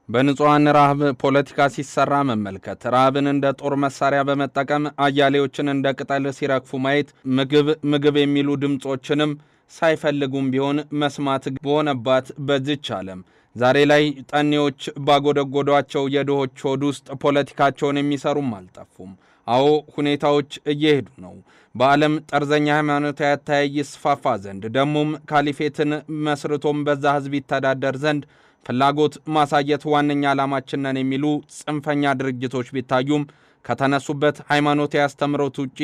በንጹሃን ረሃብ ፖለቲካ ሲሰራ መመልከት፣ ረሃብን እንደ ጦር መሳሪያ በመጠቀም አያሌዎችን እንደ ቅጠል ሲረግፉ ማየት፣ ምግብ የሚሉ ድምጾችንም ሳይፈልጉም ቢሆን መስማት በሆነባት በዚች ዓለም ዛሬ ላይ ጠኔዎች ባጎደጎዷቸው የድሆች ሆድ ውስጥ ፖለቲካቸውን የሚሰሩም አልጠፉም። አዎ ሁኔታዎች እየሄዱ ነው። በዓለም ጠርዘኛ ሃይማኖታዊ አተያይ ይስፋፋ ዘንድ ደሞም ካሊፌትን መስርቶም በዛ ህዝብ ይተዳደር ዘንድ ፍላጎት ማሳየት ዋነኛ ዓላማችን ነን የሚሉ ጽንፈኛ ድርጅቶች ቢታዩም ከተነሱበት ሃይማኖታዊ አስተምሮት ውጪ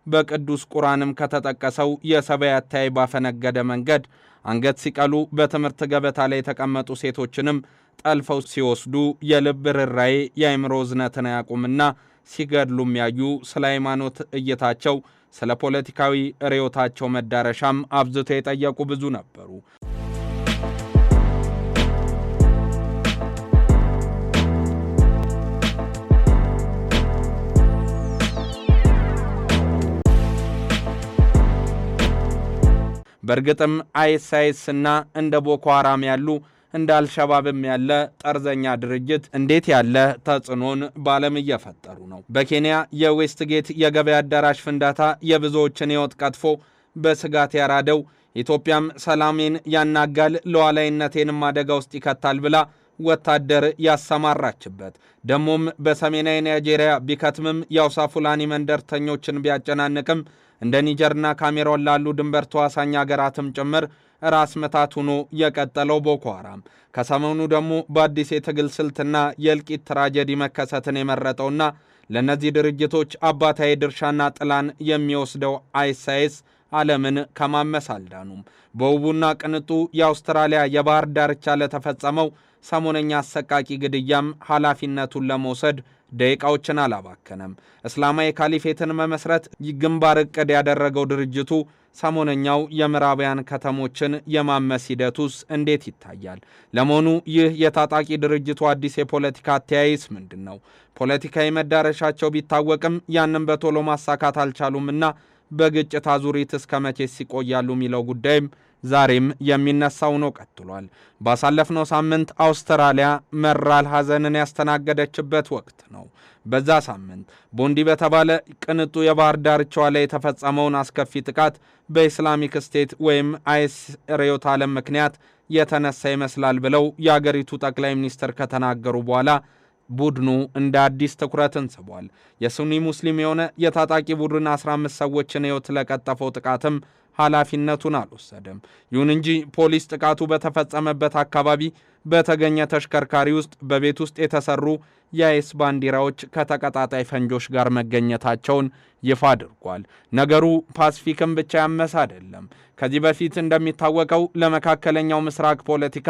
በቅዱስ ቁርአንም ከተጠቀሰው የሰብአዊ አተያይ ባፈነገደ መንገድ አንገት ሲቀሉ በትምህርት ገበታ ላይ የተቀመጡ ሴቶችንም ጠልፈው ሲወስዱ የልብ ርራዬ የአእምሮ ዝነትን ያቁምና ሲገድሉም ያዩ ስለ ሃይማኖት እይታቸው ስለ ፖለቲካዊ ርዕዮታቸው መዳረሻም አብዝተው የጠየቁ ብዙ ነበሩ። በእርግጥም አይኤስአይኤስና እንደ ቦኮ ሃራም ያሉ እንደ አልሸባብም ያለ ጠርዘኛ ድርጅት እንዴት ያለ ተጽዕኖን በዓለም እየፈጠሩ ነው። በኬንያ የዌስትጌት የገበያ አዳራሽ ፍንዳታ የብዙዎችን ሕይወት ቀጥፎ በስጋት ያራደው፣ ኢትዮጵያም ሰላሜን ያናጋል ሉዓላዊነቴንም አደጋ ውስጥ ይከታል ብላ ወታደር ያሰማራችበት፣ ደሞም በሰሜናዊ ናይጄሪያ ቢከትምም የአውሳ ፉላኒ መንደርተኞችን ቢያጨናንቅም እንደ ኒጀርና ካሜሮን ላሉ ድንበር ተዋሳኝ ሀገራትም ጭምር ራስ መታት ሆኖ የቀጠለው ቦኮ ሃራም ከሰሞኑ ደግሞ በአዲስ የትግል ስልትና የእልቂት ትራጀዲ መከሰትን የመረጠውና ለእነዚህ ድርጅቶች አባታዊ ድርሻና ጥላን የሚወስደው አይኤስአይኤስ ዓለምን ከማመስ አልዳኑም። በውቡና ቅንጡ የአውስትራሊያ የባህር ዳርቻ ለተፈጸመው ሰሞነኛ አሰቃቂ ግድያም ኃላፊነቱን ለመውሰድ ደቂቃዎችን አላባከነም። እስላማዊ ካሊፌትን መመስረት ግንባር ዕቅድ ያደረገው ድርጅቱ ሰሞነኛው የምዕራባውያን ከተሞችን የማመስ ሂደቱስ እንዴት ይታያል? ለመሆኑ ይህ የታጣቂ ድርጅቱ አዲስ የፖለቲካ አተያይስ ምንድን ነው? ፖለቲካዊ መዳረሻቸው ቢታወቅም ያንን በቶሎ ማሳካት አልቻሉምና በግጭት አዙሪት እስከ መቼስ ይቆያሉ የሚለው ጉዳይም ዛሬም የሚነሳው ነው ቀጥሏል። ባሳለፍነው ሳምንት አውስትራሊያ መራር ሐዘንን ያስተናገደችበት ወቅት ነው። በዛ ሳምንት ቦንዲ በተባለ ቅንጡ የባህር ዳርቻዋ ላይ የተፈጸመውን አስከፊ ጥቃት በኢስላሚክ ስቴት ወይም አይኤስ ርዕዮተ ዓለም ምክንያት የተነሳ ይመስላል ብለው የአገሪቱ ጠቅላይ ሚኒስትር ከተናገሩ በኋላ ቡድኑ እንደ አዲስ ትኩረትን ስቧል። የሱኒ ሙስሊም የሆነ የታጣቂ ቡድን 15 ሰዎችን ሕይወት ለቀጠፈው ጥቃትም ኃላፊነቱን አልወሰደም። ይሁን እንጂ ፖሊስ ጥቃቱ በተፈጸመበት አካባቢ በተገኘ ተሽከርካሪ ውስጥ በቤት ውስጥ የተሰሩ የአይኤስ ባንዲራዎች ከተቀጣጣይ ፈንጆች ጋር መገኘታቸውን ይፋ አድርጓል። ነገሩ ፓሲፊክን ብቻ ያመስ አይደለም። ከዚህ በፊት እንደሚታወቀው ለመካከለኛው ምስራቅ ፖለቲካ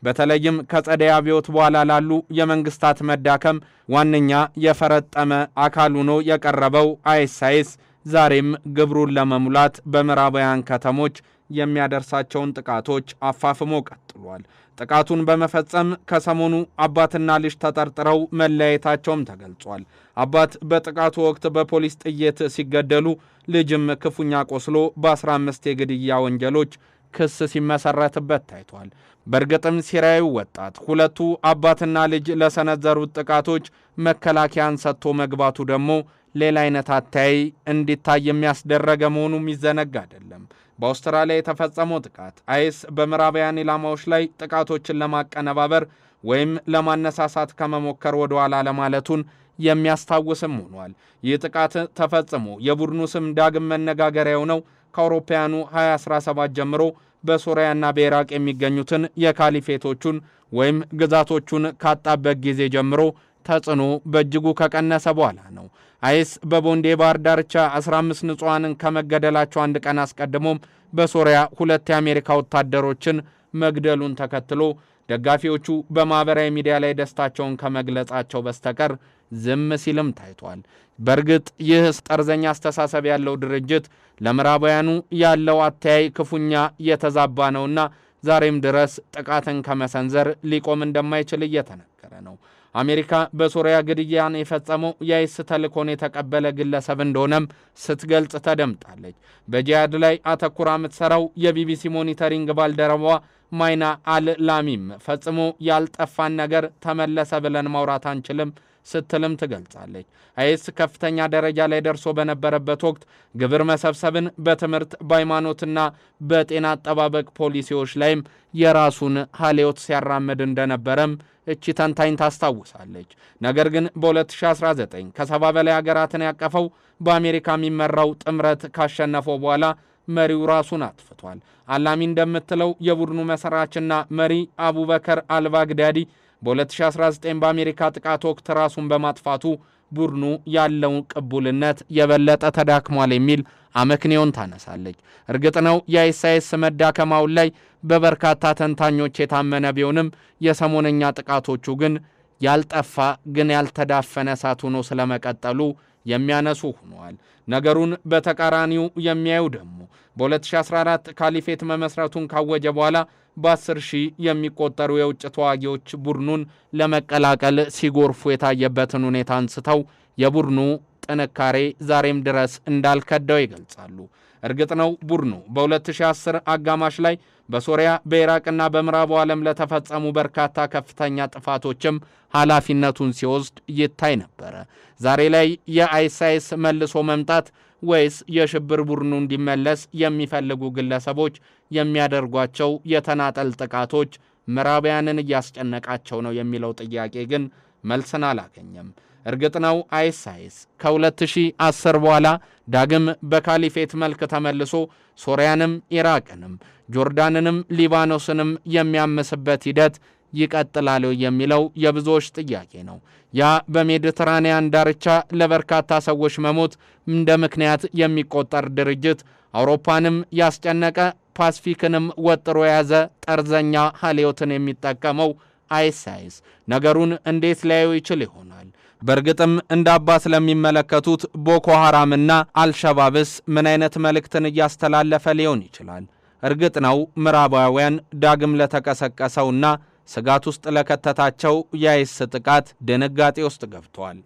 በተለይም ከጸደይ አብዮት በኋላ ላሉ የመንግስታት መዳከም ዋነኛ የፈረጠመ አካል ሆኖ የቀረበው አይኤስአይኤስ ዛሬም ግብሩን ለመሙላት በምዕራባውያን ከተሞች የሚያደርሳቸውን ጥቃቶች አፋፍሞ ቀጥሏል። ጥቃቱን በመፈጸም ከሰሞኑ አባትና ልጅ ተጠርጥረው መለያየታቸውም ተገልጿል። አባት በጥቃቱ ወቅት በፖሊስ ጥይት ሲገደሉ፣ ልጅም ክፉኛ ቆስሎ በ15 የግድያ ወንጀሎች ክስ ሲመሰረትበት ታይቷል። በእርግጥም ሲሪያዊ ወጣት ሁለቱ አባትና ልጅ ለሰነዘሩት ጥቃቶች መከላከያን ሰጥቶ መግባቱ ደግሞ ሌላ አይነት አተያይ እንዲታይ የሚያስደረገ መሆኑ የሚዘነጋ አይደለም። በአውስትራሊያ የተፈጸመው ጥቃት አይኤስ በምዕራባውያን ኢላማዎች ላይ ጥቃቶችን ለማቀነባበር ወይም ለማነሳሳት ከመሞከር ወደ ኋላ ለማለቱን የሚያስታውስም ሆኗል። ይህ ጥቃት ተፈጽሞ የቡድኑ ስም ዳግም መነጋገሪያ የሆነው ከአውሮፓውያኑ 2017 ጀምሮ በሶሪያና በኢራቅ የሚገኙትን የካሊፌቶቹን ወይም ግዛቶቹን ካጣበት ጊዜ ጀምሮ ተጽዕኖ በእጅጉ ከቀነሰ በኋላ ነው። አይኤስ በቦንዲ ባህር ዳርቻ 15 ንጹሃንን ከመገደላቸው አንድ ቀን አስቀድሞም በሶሪያ 2 የአሜሪካ ወታደሮችን መግደሉን ተከትሎ ደጋፊዎቹ በማህበራዊ ሚዲያ ላይ ደስታቸውን ከመግለጻቸው በስተቀር ዝም ሲልም ታይቷል። በእርግጥ ይህ ጠርዘኛ አስተሳሰብ ያለው ድርጅት ለምዕራባውያኑ ያለው አተያይ ክፉኛ የተዛባ ነውና ዛሬም ድረስ ጥቃትን ከመሰንዘር ሊቆም እንደማይችል እየተነገረ ነው። አሜሪካ በሶሪያ ግድያን የፈጸመው የአይኤስ ተልእኮን የተቀበለ ግለሰብ እንደሆነም ስትገልጽ ተደምጣለች። በጂሃድ ላይ አተኩራ የምትሰራው የቢቢሲ ሞኒተሪንግ ባልደረባዋ ማይና አልላሚም ፈጽሞ ያልጠፋን ነገር ተመለሰ ብለን ማውራት አንችልም ስትልም ትገልጻለች። አይኤስ ከፍተኛ ደረጃ ላይ ደርሶ በነበረበት ወቅት ግብር መሰብሰብን በትምህርት በሃይማኖትና በጤና አጠባበቅ ፖሊሲዎች ላይም የራሱን ሀሌዎት ሲያራምድ እንደነበረም እቺ ተንታኝ ታስታውሳለች። ነገር ግን በ2019 ከ70 በላይ ሀገራትን ያቀፈው በአሜሪካ የሚመራው ጥምረት ካሸነፈው በኋላ መሪው ራሱን አጥፍቷል። አላሚ እንደምትለው የቡድኑ መስራችና መሪ አቡበከር አልባግዳዲ በ2019 በአሜሪካ ጥቃት ወቅት ራሱን በማጥፋቱ ቡድኑ ያለውን ቅቡልነት የበለጠ ተዳክሟል የሚል አመክንዮን ታነሳለች። እርግጥ ነው የአይኤስ መዳከማውን ላይ በበርካታ ተንታኞች የታመነ ቢሆንም የሰሞነኛ ጥቃቶቹ ግን ያልጠፋ ግን ያልተዳፈነ እሳት ሆኖ ስለመቀጠሉ የሚያነሱ ሆነዋል። ነገሩን በተቃራኒው የሚያዩ ደግሞ በ2014 ካሊፌት መመስረቱን ካወጀ በኋላ በ10 ሺህ የሚቆጠሩ የውጭ ተዋጊዎች ቡድኑን ለመቀላቀል ሲጎርፉ የታየበትን ሁኔታ አንስተው የቡድኑ ጥንካሬ ዛሬም ድረስ እንዳልከዳው ይገልጻሉ። እርግጥ ነው ቡድኑ በ2010 አጋማሽ ላይ በሶሪያ በኢራቅና በምዕራቡ ዓለም ለተፈጸሙ በርካታ ከፍተኛ ጥፋቶችም ኃላፊነቱን ሲወስድ ይታይ ነበረ። ዛሬ ላይ የአይኤስ መልሶ መምጣት ወይስ የሽብር ቡድኑ እንዲመለስ የሚፈልጉ ግለሰቦች የሚያደርጓቸው የተናጠል ጥቃቶች ምዕራባውያንን እያስጨነቃቸው ነው የሚለው ጥያቄ ግን መልስን አላገኘም። እርግጥ ነው አይኤስ ከ2010 በኋላ ዳግም በካሊፌት መልክ ተመልሶ ሶሪያንም ኢራቅንም ጆርዳንንም ሊባኖስንም የሚያመስበት ሂደት ይቀጥላል የሚለው የብዙዎች ጥያቄ ነው። ያ በሜዲትራኒያን ዳርቻ ለበርካታ ሰዎች መሞት እንደ ምክንያት የሚቆጠር ድርጅት አውሮፓንም ያስጨነቀ ፓሲፊክንም ወጥሮ የያዘ ጠርዘኛ ሀሌዎትን የሚጠቀመው አይኤስ ነገሩን እንዴት ሊያዩ ይችል ይሆናል? በእርግጥም እንደ አባስ ለሚመለከቱት ቦኮ ሐራምና አልሸባብስ ምን አይነት መልእክትን እያስተላለፈ ሊሆን ይችላል? እርግጥ ነው ምዕራባውያን ዳግም ለተቀሰቀሰውና ስጋት ውስጥ ለከተታቸው የአይኤስ ጥቃት ድንጋጤ ውስጥ ገብተዋል።